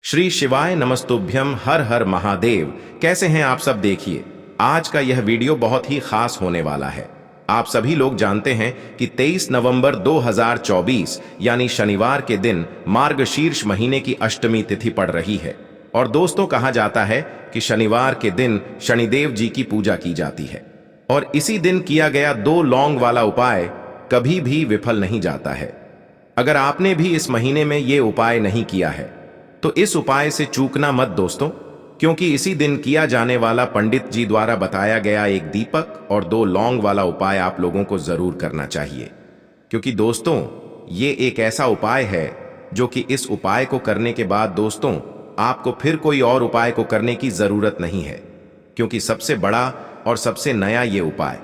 श्री शिवाय नमस्तुभ्यम, हर हर महादेव। कैसे हैं आप सब? देखिए, आज का यह वीडियो बहुत ही खास होने वाला है। आप सभी लोग जानते हैं कि 23 नवंबर 2024 यानी शनिवार के दिन मार्गशीर्ष महीने की अष्टमी तिथि पड़ रही है। और दोस्तों, कहा जाता है कि शनिवार के दिन शनिदेव जी की पूजा की जाती है और इसी दिन किया गया 2 लौंग वाला उपाय कभी भी विफल नहीं जाता है। अगर आपने भी इस महीने में ये उपाय नहीं किया है तो इस उपाय से चूकना मत दोस्तों, क्योंकि इसी दिन किया जाने वाला पंडित जी द्वारा बताया गया एक दीपक और 2 लौंग वाला उपाय आप लोगों को जरूर करना चाहिए। क्योंकि दोस्तों, ये एक ऐसा उपाय है जो कि इस उपाय को करने के बाद दोस्तों आपको फिर कोई और उपाय को करने की जरूरत नहीं है, क्योंकि सबसे बड़ा और सबसे नया ये उपाय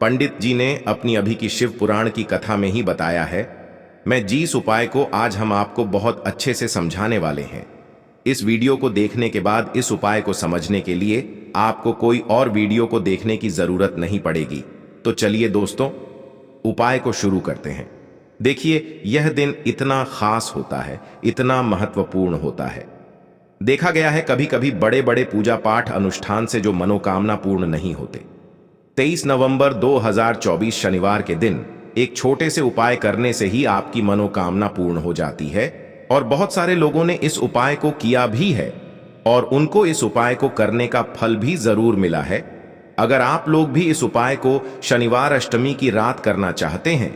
पंडित जी ने अपनी अभी की शिव पुराण की कथा में ही बताया है। मैं जिस उपाय को आज हम आपको बहुत अच्छे से समझाने वाले हैं, इस वीडियो को देखने के बाद इस उपाय को समझने के लिए आपको कोई और वीडियो को देखने की जरूरत नहीं पड़ेगी। तो चलिए दोस्तों, उपाय को शुरू करते हैं। देखिए, यह दिन इतना खास होता है, इतना महत्वपूर्ण होता है। देखा गया है कभी कभी बड़े बड़े पूजा पाठ अनुष्ठान से जो मनोकामना पूर्ण नहीं होते। 23 नवंबर 2024 शनिवार के दिन एक छोटे से उपाय करने से ही आपकी मनोकामना पूर्ण हो जाती है। और बहुत सारे लोगों ने इस उपाय को किया भी है और उनको इस उपाय को करने का फल भी जरूर मिला है। अगर आप लोग भी इस उपाय को शनिवार अष्टमी की रात करना चाहते हैं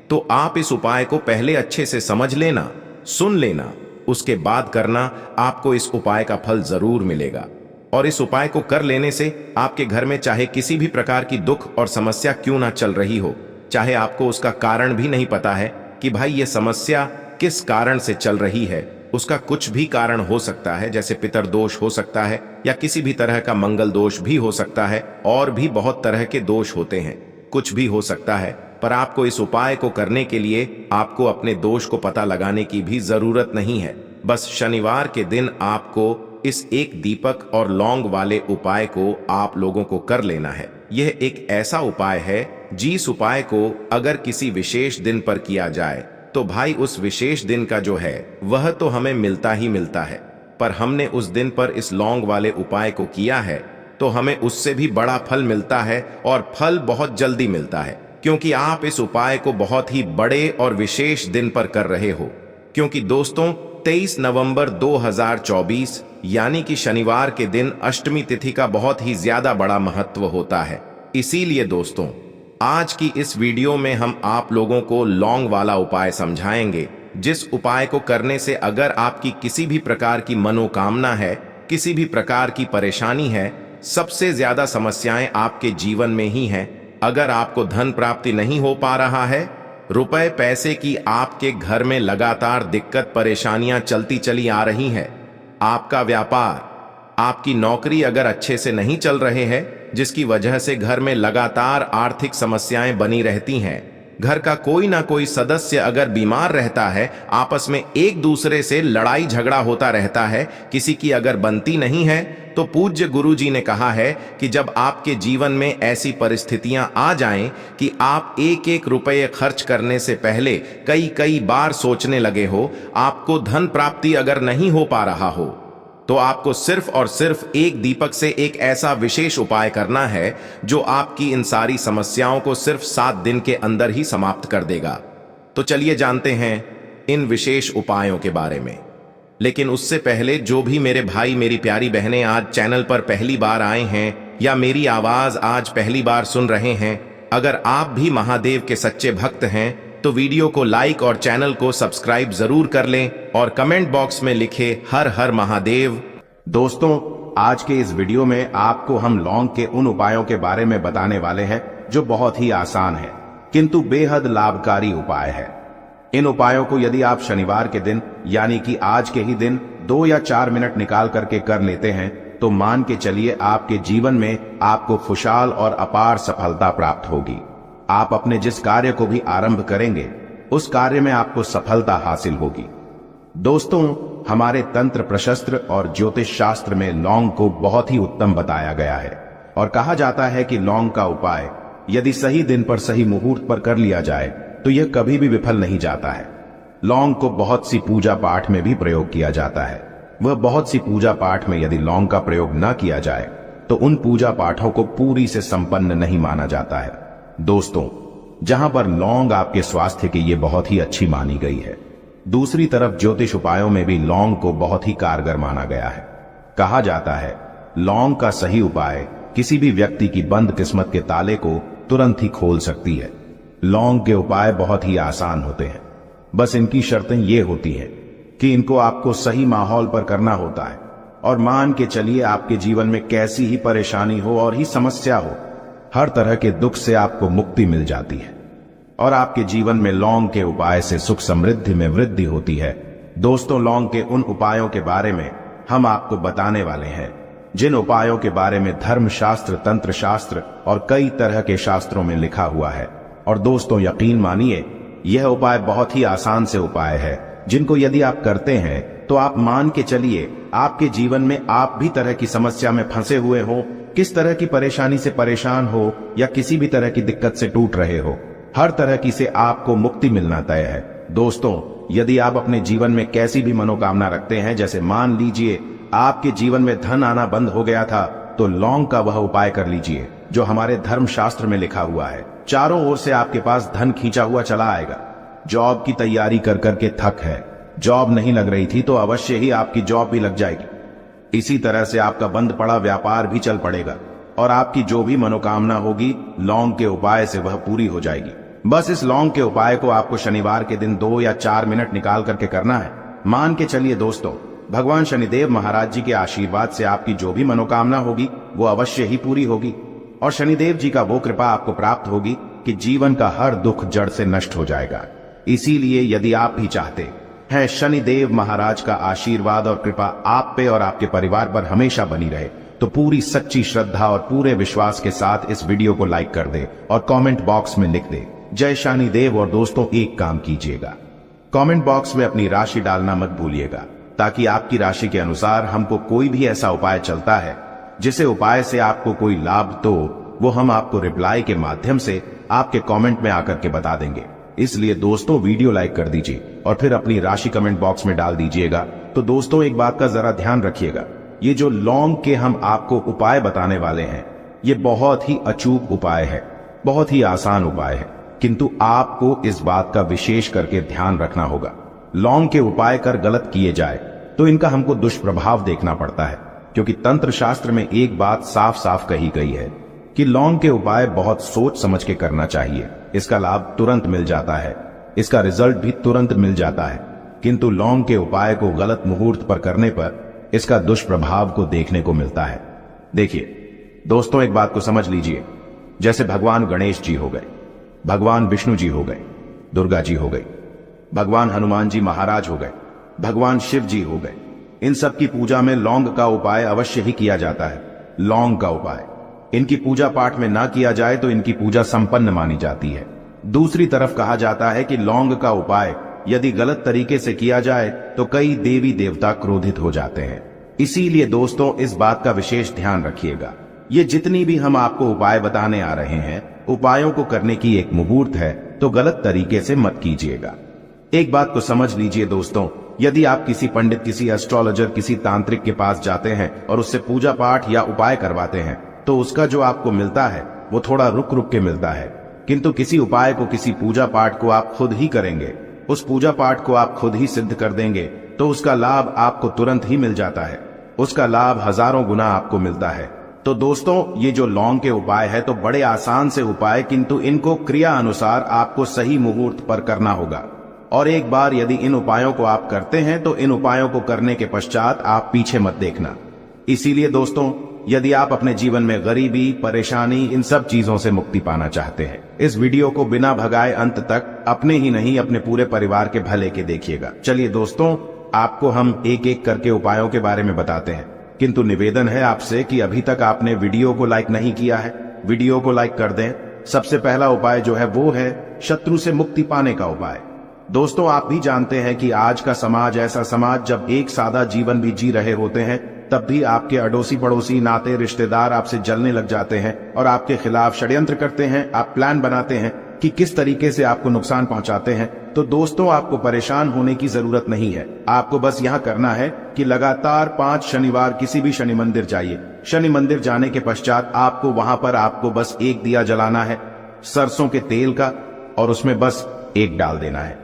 तो आप इस उपाय को पहले अच्छे से समझ लेना, सुन लेना, उसके बाद करना। आपको इस उपाय का फल जरूर मिलेगा। और इस उपाय को कर लेने से आपके घर में चाहे किसी भी प्रकार की दुख और समस्या क्यों ना चल रही हो, चाहे आपको उसका कारण भी नहीं पता है कि भाई ये समस्या किस कारण से चल रही है, उसका कुछ भी कारण हो सकता है, जैसे पितरदोष हो सकता है या किसी भी तरह का मंगल दोष भी हो सकता है, और भी बहुत तरह के दोष होते हैं, कुछ भी हो सकता है। पर आपको इस उपाय को करने के लिए आपको अपने दोष को पता लगाने की भी जरूरत नहीं है। बस शनिवार के दिन आपको इस एक दीपक और लौंग वाले उपाय को आप लोगों को कर लेना है। यह एक ऐसा उपाय है जिस उपाय को अगर किसी विशेष दिन पर किया जाए तो भाई उस विशेष दिन का जो है वह तो हमें मिलता ही मिलता है। पर हमने उस दिन पर इस लौंग वाले उपाय को किया है तो हमें उससे भी बड़ा फल मिलता है, और फल बहुत जल्दी मिलता है, क्योंकि आप इस उपाय को बहुत ही बड़े और विशेष दिन पर कर रहे हो। क्योंकि दोस्तों, 23 नवंबर 2024 यानी कि शनिवार के दिन अष्टमी तिथि का बहुत ही ज्यादा बड़ा महत्व होता है। इसीलिए दोस्तों, आज की इस वीडियो में हम आप लोगों को लौंग वाला उपाय समझाएंगे, जिस उपाय को करने से अगर आपकी किसी भी प्रकार की मनोकामना है, किसी भी प्रकार की परेशानी है, सबसे ज्यादा समस्याएं आपके जीवन में ही हैं। अगर आपको धन प्राप्ति नहीं हो पा रहा है, रुपए पैसे की आपके घर में लगातार दिक्कत परेशानियां चलती चली आ रही हैं, आपका व्यापार, आपकी नौकरी अगर अच्छे से नहीं चल रहे हैं, जिसकी वजह से घर में लगातार आर्थिक समस्याएं बनी रहती हैं, घर का कोई ना कोई सदस्य अगर बीमार रहता है, आपस में एक दूसरे से लड़ाई झगड़ा होता रहता है, किसी की अगर बनती नहीं है, तो पूज्य गुरु जी ने कहा है कि जब आपके जीवन में ऐसी परिस्थितियां आ जाएं कि आप एक एक रुपये खर्च करने से पहले कई कई बार सोचने लगे हो, आपको धन प्राप्ति अगर नहीं हो पा रहा हो, तो आपको सिर्फ और सिर्फ एक दीपक से एक ऐसा विशेष उपाय करना है जो आपकी इन सारी समस्याओं को सिर्फ 7 दिन के अंदर ही समाप्त कर देगा। तो चलिए जानते हैं इन विशेष उपायों के बारे में। लेकिन उससे पहले जो भी मेरे भाई मेरी प्यारी बहनें आज चैनल पर पहली बार आए हैं या मेरी आवाज आज पहली बार सुन रहे हैं, अगर आप भी महादेव के सच्चे भक्त हैं तो वीडियो को लाइक और चैनल को सब्सक्राइब जरूर कर लें और कमेंट बॉक्स में लिखे हर हर महादेव। दोस्तों, आज के इस वीडियो में आपको हम लौंग के उन उपायों के बारे में बताने वाले हैं जो बहुत ही आसान है किंतु बेहद लाभकारी उपाय है। इन उपायों को यदि आप शनिवार के दिन यानी कि आज के ही दिन 2 या 4 मिनट निकाल करके कर लेते हैं तो मान के चलिए आपके जीवन में आपको खुशहाल और अपार सफलता प्राप्त होगी। आप अपने जिस कार्य को भी आरंभ करेंगे उस कार्य में आपको सफलता हासिल होगी। दोस्तों, हमारे तंत्र प्रशस्त्र और ज्योतिष शास्त्र में लौंग को बहुत ही उत्तम बताया गया है और कहा जाता है कि लौंग का उपाय यदि सही दिन पर सही मुहूर्त पर कर लिया जाए तो यह कभी भी विफल नहीं जाता है। लौंग को बहुत सी पूजा पाठ में भी प्रयोग किया जाता है। वह बहुत सी पूजा पाठ में यदि लौंग का प्रयोग न किया जाए तो उन पूजा पाठों को पूरी से संपन्न नहीं माना जाता है। दोस्तों, जहां पर लौंग आपके स्वास्थ्य के लिए बहुत ही अच्छी मानी गई है, दूसरी तरफ ज्योतिष उपायों में भी लौंग को बहुत ही कारगर माना गया है। कहा जाता है लौंग का सही उपाय किसी भी व्यक्ति की बंद किस्मत के ताले को तुरंत ही खोल सकती है। लौंग के उपाय बहुत ही आसान होते हैं, बस इनकी शर्तें ये होती हैं कि इनको आपको सही माहौल पर करना होता है और मान के चलिए आपके जीवन में कैसी ही परेशानी हो और ही समस्या हो, हर तरह के दुख से आपको मुक्ति मिल जाती है और आपके जीवन में लौंग के उपाय से सुख समृद्धि में वृद्धि होती है। दोस्तों, लौंग के उन उपायों के बारे में हम आपको बताने वाले हैं जिन उपायों के बारे में धर्मशास्त्र, तंत्र शास्त्र और कई तरह के शास्त्रों में लिखा हुआ है। और दोस्तों, यकीन मानिए यह उपाय बहुत ही आसान से उपाय है जिनको यदि आप करते हैं तो आप मान के चलिए आपके जीवन में आप भी तरह की समस्या में फंसे हुए हो, किस तरह की परेशानी से परेशान हो या किसी भी तरह की दिक्कत से टूट रहे हो, हर तरह की से आपको मुक्ति मिलना तय है। दोस्तों, यदि आप अपने जीवन में कैसी भी मनोकामना रखते हैं, जैसे मान लीजिए आपके जीवन में धन आना बंद हो गया था, तो लौंग का वह उपाय कर लीजिए जो हमारे धर्मशास्त्र में लिखा हुआ है। चारों ओर से आपके पास धन खींचा हुआ चला आएगा। जॉब की तैयारी कर करके थक है, जॉब नहीं लग रही थी तो अवश्य ही आपकी जॉब भी लग जाएगी। इसी तरह से आपका बंद पड़ा व्यापार भी चल पड़ेगा और आपकी जो भी मनोकामना होगी लौंग के उपाय से वह पूरी हो जाएगी। बस इस लौंग के उपाय को आपको शनिवार के दिन 2 या 4 मिनट निकाल करके करना है। मान के चलिए दोस्तों, भगवान शनिदेव महाराज जी के आशीर्वाद से आपकी जो भी मनोकामना होगी वो अवश्य ही पूरी होगी और शनिदेव जी का वो कृपा आपको प्राप्त होगी कि जीवन का हर दुख जड़ से नष्ट हो जाएगा। इसीलिए यदि आप भी चाहते हैं शनिदेव महाराज का आशीर्वाद और कृपा आप पे और आपके परिवार पर हमेशा बनी रहे, तो पूरी सच्ची श्रद्धा और पूरे विश्वास के साथ इस वीडियो को लाइक कर दे और कमेंट बॉक्स में लिख दे जय शनिदेव। और दोस्तों, एक काम कीजिएगा, कमेंट बॉक्स में अपनी राशि डालना मत भूलिएगा, ताकि आपकी राशि के अनुसार हमको कोई भी ऐसा उपाय चलता है जिसे उपाय से आपको कोई लाभ, तो वो हम आपको रिप्लाई के माध्यम से आपके कमेंट में आकर के बता देंगे। इसलिए दोस्तों, वीडियो लाइक कर दीजिए और फिर अपनी राशि कमेंट बॉक्स में डाल दीजिएगा। तो दोस्तों, एक बात का जरा ध्यान रखिएगा, ये जो लौंग के हम आपको उपाय बताने वाले हैं ये बहुत ही अचूक उपाय है, बहुत ही आसान उपाय है, किंतु आपको इस बात का विशेष करके ध्यान रखना होगा। लौंग के उपाय कर गलत किए जाए तो इनका हमको दुष्प्रभाव देखना पड़ता है, क्योंकि तंत्र शास्त्र में एक बात साफ साफ कही गई है कि लौंग के उपाय बहुत सोच समझ के करना चाहिए। इसका लाभ तुरंत मिल जाता है, इसका रिजल्ट भी तुरंत मिल जाता है, किंतु लौंग के उपाय को गलत मुहूर्त पर करने पर इसका दुष्प्रभाव को देखने को मिलता है। देखिए दोस्तों, एक बात को समझ लीजिए, जैसे भगवान गणेश जी हो गए, भगवान विष्णु जी हो गए, दुर्गा जी हो गई, भगवान हनुमान जी महाराज हो गए, भगवान शिव जी हो गए, इन सब की पूजा में लौंग का उपाय अवश्य ही किया जाता है। लौंग का उपाय इनकी पूजा पाठ में ना किया जाए तो इनकी पूजा संपन्न मानी जाती है। दूसरी तरफ कहा जाता है कि लौंग का उपाय यदि गलत तरीके से किया जाए तो कई देवी देवता क्रोधित हो जाते हैं। इसीलिए दोस्तों, इस बात का विशेष ध्यान रखिएगा। ये जितनी भी हम आपको उपाय बताने आ रहे हैं, उपायों को करने की एक मुहूर्त है, तो गलत तरीके से मत कीजिएगा। एक बात को समझ लीजिए दोस्तों, यदि आप किसी पंडित, किसी एस्ट्रोलॉजर, किसी तांत्रिक के पास जाते हैं और उससे पूजा पाठ या उपाय करवाते हैं, तो उसका जो आपको मिलता है वो थोड़ा रुक रुक के मिलता है। किंतु किसी उपाय को, किसी पूजा पाठ को आप खुद ही करेंगे, उस पूजा पाठ को आप खुद ही सिद्ध कर देंगे, तो उसका लाभ आपको तुरंत ही मिल जाता है, उसका लाभ हजारों गुना आपको मिलता है। तो दोस्तों, ये जो लौंग के उपाय है तो बड़े आसान से उपाय, किंतु इनको क्रिया अनुसार आपको सही मुहूर्त पर करना होगा। और एक बार यदि इन उपायों को आप करते हैं तो इन उपायों को करने के पश्चात आप पीछे मत देखना। इसीलिए दोस्तों, यदि आप अपने जीवन में गरीबी, परेशानी, इन सब चीजों से मुक्ति पाना चाहते हैं, इस वीडियो को बिना भगाए अंत तक अपने ही नहीं अपने पूरे परिवार के भले के देखिएगा। चलिए दोस्तों, आपको हम एक एक करके उपायों के बारे में बताते हैं, किंतु निवेदन है आपसे कि अभी तक आपने वीडियो को लाइक नहीं किया है, वीडियो को लाइक कर दें। सबसे पहला उपाय जो है वो है शत्रु से मुक्ति पाने का उपाय। दोस्तों, आप भी जानते हैं कि आज का समाज ऐसा समाज, जब एक सादा जीवन भी जी रहे होते हैं तब भी आपके अड़ोसी पड़ोसी, नाते रिश्तेदार आपसे जलने लग जाते हैं और आपके खिलाफ षड्यंत्र करते हैं। आप प्लान बनाते हैं कि किस तरीके से आपको नुकसान पहुंचाते हैं, तो दोस्तों आपको परेशान होने की जरूरत नहीं है। आपको बस यहां करना है कि लगातार 5 शनिवार किसी भी शनि मंदिर जाइए। शनि मंदिर जाने के पश्चात आपको वहां पर आपको बस एक दिया जलाना है सरसों के तेल का, और उसमें बस एक डाल देना है।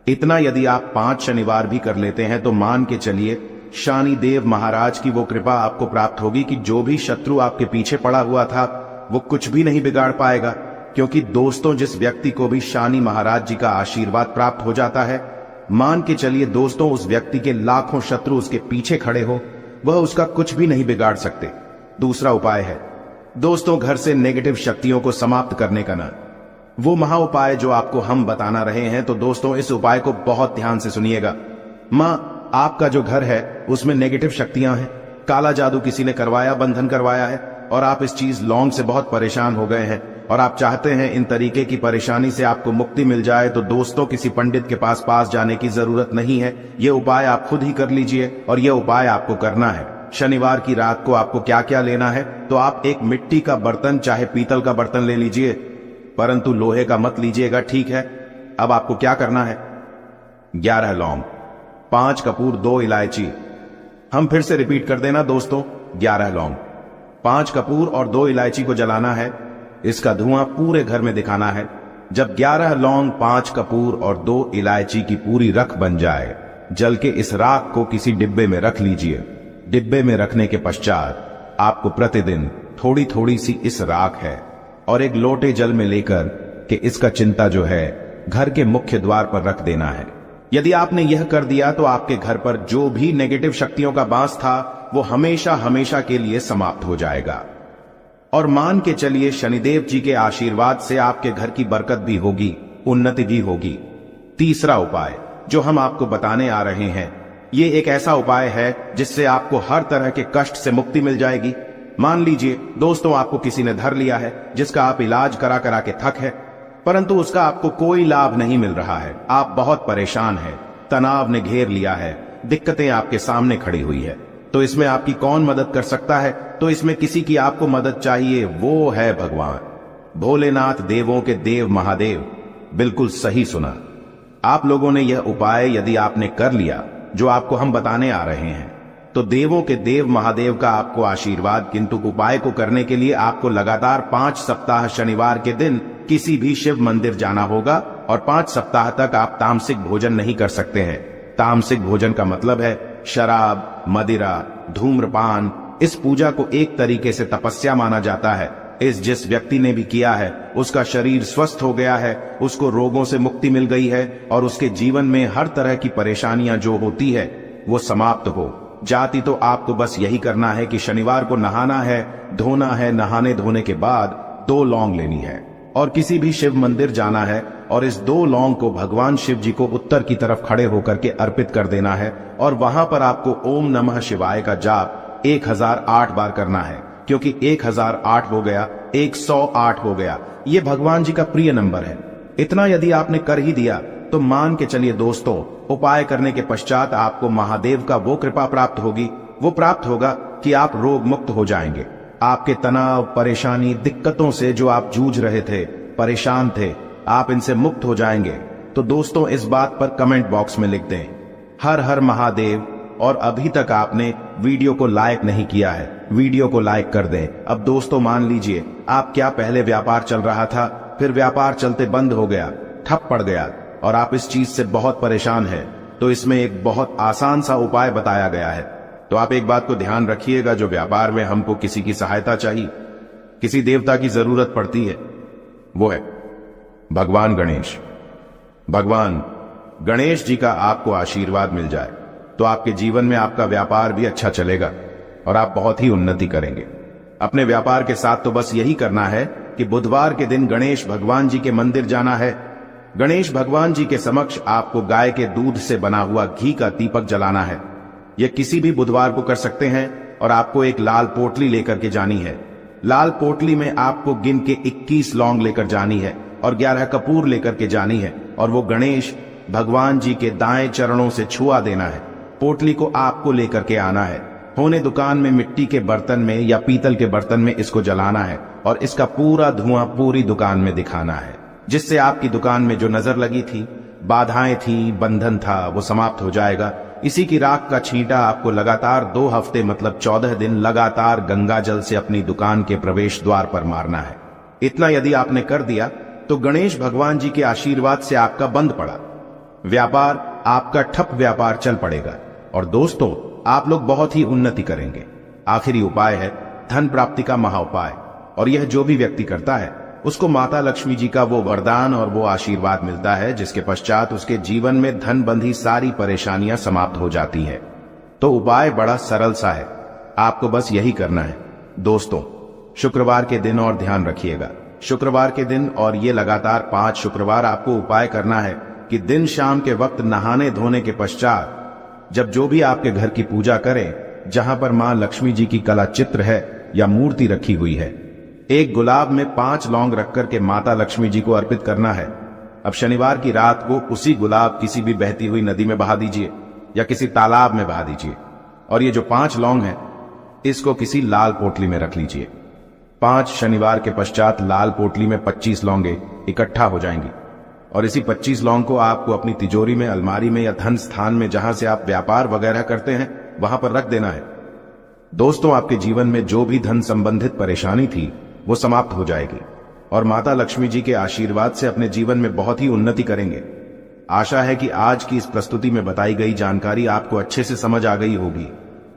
इतना यदि आप 5 शनिवार भी कर लेते हैं तो मान के चलिए शनि देव महाराज की वो कृपा आपको प्राप्त होगी कि जो भी शत्रु आपके पीछे पड़ा हुआ था वो कुछ भी नहीं बिगाड़ पाएगा। क्योंकि दोस्तों जिस व्यक्ति को भी शनि महाराज जी का आशीर्वाद प्राप्त हो जाता है, मान के चलिए दोस्तों उस व्यक्ति के लाखों शत्रु उसके पीछे खड़े हो, वह उसका कुछ भी नहीं बिगाड़ सकते। दूसरा उपाय है दोस्तों घर से नेगेटिव शक्तियों को समाप्त करने का ना, वो महा उपाय जो आपको हम बताना रहे हैं। तो दोस्तों इस उपाय को बहुत ध्यान से सुनिएगा। मां आपका जो घर है उसमें नेगेटिव शक्तियां हैं, काला जादू किसी ने करवाया, बंधन करवाया है, और आप इस चीज लौंग से बहुत परेशान हो गए हैं और आप चाहते हैं इन तरीके की परेशानी से आपको मुक्ति मिल जाए, तो दोस्तों किसी पंडित के पास जाने की जरूरत नहीं है। ये उपाय आप खुद ही कर लीजिए, और ये उपाय आपको करना है। शनिवार की रात को आपको क्या क्या लेना है, तो आप एक मिट्टी का बर्तन चाहे पीतल का बर्तन ले लीजिए, परंतु लोहे का मत लीजिएगा, ठीक है। अब आपको क्या करना है, 11 लौंग, 5 कपूर, 2 इलायची। हम फिर से रिपीट कर देना दोस्तों, 11 लौंग, 5 कपूर और 2 इलायची को जलाना है। इसका धुआं पूरे घर में दिखाना है। जब 11 लौंग, 5 कपूर और 2 इलायची की पूरी रख बन जाए, जल के इस राख को किसी डिब्बे में रख लीजिए। डिब्बे में रखने के पश्चात आपको प्रतिदिन थोड़ी थोड़ी सी इस राख है और एक लोटे जल में लेकर कि इसका चिंता जो है घर के मुख्य द्वार पर रख देना है। यदि आपने यह कर दिया तो आपके घर पर जो भी नेगेटिव शक्तियों का बांस था वो हमेशा हमेशा के लिए समाप्त हो जाएगा। और मान के चलिए शनिदेव जी के आशीर्वाद से आपके घर की बरकत भी होगी, उन्नति भी होगी। तीसरा उपाय जो हम आपको बताने आ रहे हैं, ये एक ऐसा उपाय है जिससे आपको हर तरह के कष्ट से मुक्ति मिल जाएगी। मान लीजिए दोस्तों आपको किसी ने धर लिया है, जिसका आप इलाज करा करा के थक है, परंतु उसका आपको कोई लाभ नहीं मिल रहा है। आप बहुत परेशान हैं, तनाव ने घेर लिया है, दिक्कतें आपके सामने खड़ी हुई है। तो इसमें आपकी कौन मदद कर सकता है? तो इसमें किसी की आपको मदद चाहिए, वो है भगवान भोलेनाथ, देवों के देव महादेव। बिल्कुल सही सुना। आप लोगों ने यह उपाय यदि आपने कर लिया जो आपको हम बताने आ रहे हैं, तो देवों के देव महादेव का आपको आशीर्वाद। किंतु उपाय को करने के लिए आपको लगातार 5 सप्ताह शनिवार के दिन किसी भी शिव मंदिर जाना होगा, और 5 सप्ताह तक आप तामसिक भोजन नहीं कर सकते हैं। तामसिक भोजन का मतलब है शराब, मदिरा, धूम्रपान। इस पूजा को एक तरीके से तपस्या माना जाता है। इस जिस व्यक्ति ने भी किया है उसका शरीर स्वस्थ हो गया है, उसको रोगों से मुक्ति मिल गई है, और उसके जीवन में हर तरह की परेशानियां जो होती है वो समाप्त हो जाती। तो आपको बस यही करना है कि शनिवार को नहाना है, धोना है, नहाने धोने के बाद 2 लौंग लेनी है और किसी भी शिव मंदिर जाना है, और इस 2 लौंग को भगवान शिव जी को उत्तर की तरफ खड़े होकर के अर्पित कर देना है। और वहां पर आपको ओम नमः शिवाय का जाप 1008 बार करना है, क्योंकि 1008 हो गया, 108 हो गया, ये भगवान जी का प्रिय नंबर है। इतना यदि आपने कर ही दिया तो मान के चलिए दोस्तों, उपाय करने के पश्चात आपको महादेव का वो कृपा प्राप्त होगी, वो प्राप्त होगा कि आप रोग मुक्त हो जाएंगे। आपके तनाव, परेशानी, दिक्कतों से जो आप जूझ रहे थे, परेशान थे, आप इनसे मुक्त हो जाएंगे। तो दोस्तों इस बात पर कमेंट बॉक्स में लिख दें हर हर महादेव। और अभी तक आपने वीडियो को लाइक नहीं किया है, वीडियो को लाइक कर दें। अब दोस्तों मान लीजिए आप क्या पहले व्यापार चल रहा था, फिर व्यापार चलते बंद हो गया, ठप पड़ गया, और आप इस चीज से बहुत परेशान हैं, तो इसमें एक बहुत आसान सा उपाय बताया गया है। तो आप एक बात को ध्यान रखिएगा, जो व्यापार में हमको किसी की सहायता चाहिए, किसी देवता की जरूरत पड़ती है, वो है भगवान गणेश। भगवान गणेश जी का आपको आशीर्वाद मिल जाए तो आपके जीवन में आपका व्यापार भी अच्छा चलेगा और आप बहुत ही उन्नति करेंगे। अपने व्यापार के साथ तो बस यही करना है कि बुधवार के दिन गणेश भगवान जी के मंदिर जाना है। गणेश भगवान जी के समक्ष आपको गाय के दूध से बना हुआ घी का दीपक जलाना है। यह किसी भी बुधवार को कर सकते हैं, और आपको एक लाल पोटली लेकर के जानी है। लाल पोटली में आपको गिन के 21 लौंग लेकर जानी है और 11 कपूर लेकर के जानी है, और वो गणेश भगवान जी के दाएं चरणों से छुआ देना है। पोटली को आपको लेकर के आना है। होने दुकान में मिट्टी के बर्तन में या पीतल के बर्तन में इसको जलाना है, और इसका पूरा धुआं पूरी दुकान में दिखाना है। जिससे आपकी दुकान में जो नजर लगी थी, बाधाएं थी, बंधन था, वो समाप्त हो जाएगा। इसी की राख का छींटा आपको लगातार 2 हफ्ते मतलब 14 दिन लगातार गंगा जल से अपनी दुकान के प्रवेश द्वार पर मारना है। इतना यदि आपने कर दिया तो गणेश भगवान जी के आशीर्वाद से आपका बंद पड़ा व्यापार, आपका ठप व्यापार चल पड़ेगा और दोस्तों आप लोग बहुत ही उन्नति करेंगे। आखिरी उपाय है धन प्राप्ति का महाउपाय, और यह जो भी व्यक्ति करता है उसको माता लक्ष्मी जी का वो वरदान और वो आशीर्वाद मिलता है, जिसके पश्चात उसके जीवन में धन बंधी सारी परेशानियां समाप्त हो जाती हैं। तो उपाय बड़ा सरल सा है, आपको बस यही करना है। दोस्तों शुक्रवार के दिन और ध्यान रखिएगा, शुक्रवार के दिन और ये लगातार 5 शुक्रवार आपको उपाय करना है कि दिन शाम के वक्त नहाने धोने के पश्चात जब जो भी आपके घर की पूजा करें, जहां पर मां लक्ष्मी जी की कला चित्र है या मूर्ति रखी हुई है, एक गुलाब में 5 लौंग रख करके माता लक्ष्मी जी को अर्पित करना है। अब शनिवार की रात को उसी गुलाब किसी भी बहती हुई नदी में बहा दीजिए या किसी तालाब में बहा दीजिए, और ये जो 5 लौंग हैं इसको किसी लाल पोटली में रख लीजिए। 5 शनिवार के पश्चात लाल पोटली में 25 लौंगे इकट्ठा हो जाएंगी, और इसी 25 लौंग को आपको अपनी तिजोरी में, अलमारी में या धन स्थान में जहां से आप व्यापार वगैरह करते हैं वहां पर रख देना है। दोस्तों आपके जीवन में जो भी धन संबंधित परेशानी थी वो समाप्त हो जाएगी और माता लक्ष्मी जी के आशीर्वाद से अपने जीवन में बहुत ही उन्नति करेंगे। आशा है कि आज की इस प्रस्तुति में बताई गई जानकारी आपको अच्छे से समझ आ गई होगी।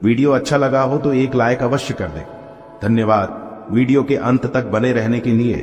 वीडियो अच्छा लगा हो तो एक लाइक अवश्य कर दें। धन्यवाद वीडियो के अंत तक बने रहने के लिए।